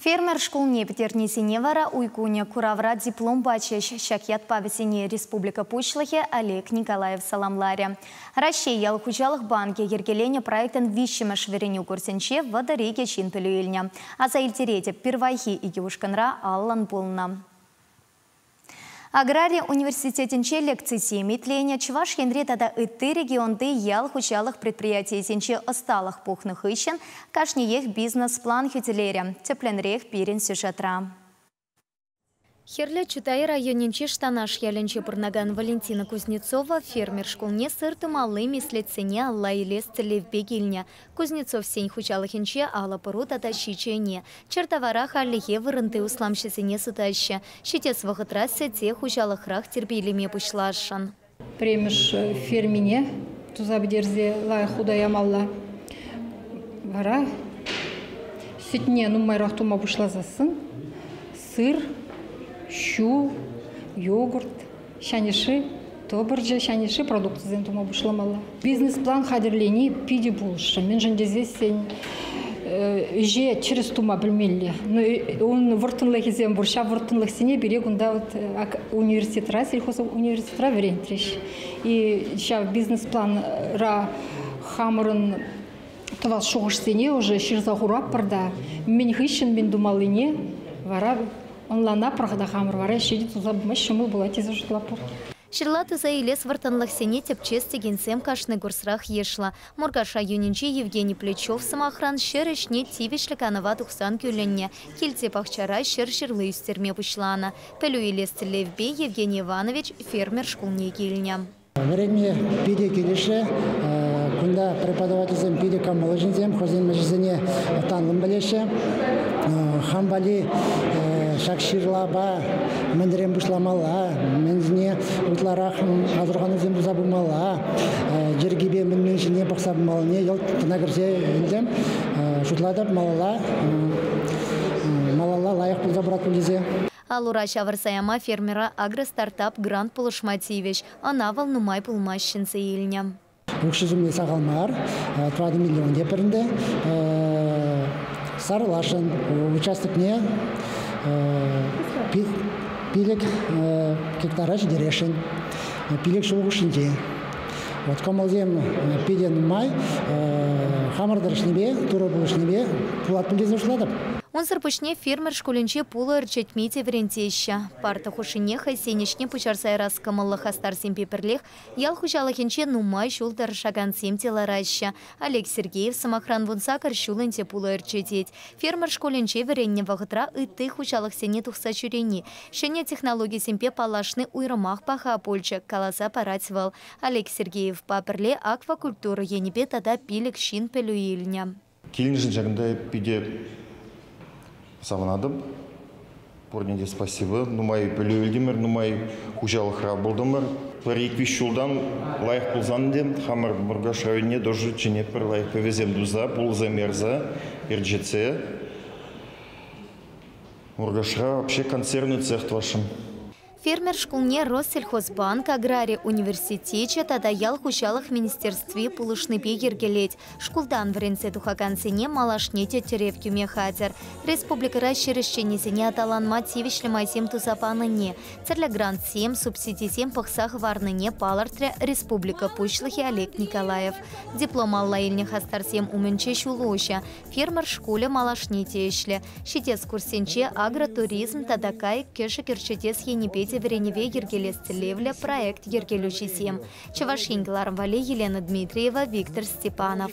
Фермер школне петернесене вара уйкуне куравра диплом бачеш шакят павесене Республика Пучлахе Олег Николаев саламларе. Россия ялхучалых банки ергелене проектен вищема швереню курсенче в Адареге Чинпелюильня. А за ильтерете первайхи и юшканра Аллан Пулна. Агрария университетенче лекции семитления Чуваш Хенритада итты регионды ялхучалых предприятий сенче осталых пухных ищен, кашниех бизнес-план хютилеря, тепленрех пирен сюжетра. Херле Чутай районенче штанаш яленче пырнаган Валентина Кузнецова фермер школне сырты малыми слецене алла илес целевбегильня. Кузнецов сень хучалыхенче ала пыру тата щичене. Чертавара халлихе вырынты усламшесене сытаща. Щитес вахытра сете хучалыхрах терпилеме пушлашан. Премеш фермине тузабдерзе лай худая малла. Вара сетне нумайрах тума пушлазасын. Сыр, щу, йогурт, шаниши, тобыржа, шаниши продукты зен тума бушламала. Бизнес-план хадерлени пиди булша. Мен женде здесь же через тума білмелі. Он вортынлық езен бурша, вортынлық сене берег онда университетра, сельхозов университетра верентреш. И сейчас бизнес-план ра хамырын тывал шоғыш сене уже ширзағурап барда. Мен хыщен мен думалыне вара онлана прахда хамыр вара шеди тузабмаш шумыл была теза жутлапур. Ширлаты за илес вартанлых сене тепчес тегенсем кашны гурсрах ешла. Мургаша юнинчи Евгений Плечев самохран шерышне тивишлі канава тухсан кюленне. Кельце пахчара шер-шерлы үстерме пушлана. Пелю илес Левбе Евгений Иванович фермер школне кельня. Время пиде келеше, кунда преподаватель пиде камоложнизем, хозяин мажизене танлым белеше, хамбали шакширлаба, мендрем бушламала, мензне утларах азырганызем бузабумала, жергибе менменшине бақсабумалыне, ел тынагырсе елдем, шутладап малала лайық бұлзабырат бұлдезе. Алура шаварсаяма фермера агростартап грант полушмативеш, ана волнумай пулмащинцы илня. Укшизумне сағалмар, 2 миллион деперінде, сарылашын, участок не, пилек гектара ждерешін, пилек шуғышынде. Вот комалзем пиден май, хамардарышнебе, турабулышнебе, пулат пулдезі ұшладып. Он сарпышне фермер школенче пулы рчетмите врентеща. Парта хушине хайсенешне пучарсай раз камаллы хастар семпеперлех, ял хучалахенче нумай шулдар шаган семтелараща. Олег Сергеев самохран вунсакар шулынте пулы рчететь. Фермер школенче веренне вахытра итты хучалах сене тухса чурени. Шене технологии семпе палашны уйрымах паха польча, каласа паративал. Олег Сергеев паперле аквакультура енепе тада пилик шин пелюильня. Келінжін жағында пиде савнадым. Порнеде спасибо. Нумай пелюильдимер, нумай хужалық рабылдымыр. Парик вишулдан лайық пулзандем. Хамар Мургаш районе дожу ченепер лайық повезем дуза, пулза мерза, ирджеце. Мургашра вообще концерный цех вашим. Фермер школне Россельхозбанк агрария университете тада ял хучалых министерстве пулышны пегергелеть. Шкулдан вренце тухакан сене малашне тетерев кюме хатер. Республика расширещение сене аталан мотивишле майсем тузапаны не. Церля грант 7, субсидий 7 пахсах варны не палартре Республика Пучлахи Олег Николаев. Диплом алла ильне хастар 7 уменче шулоща. Фермер школе малашне тешле. Щитес курсенче агротуризм тадакай кеши керчетес енепете Вереневе Ергелес Целевля, проект Ергелючий 7. Чувашинг Лармвали, Елена Дмитриева, Виктор Степанов.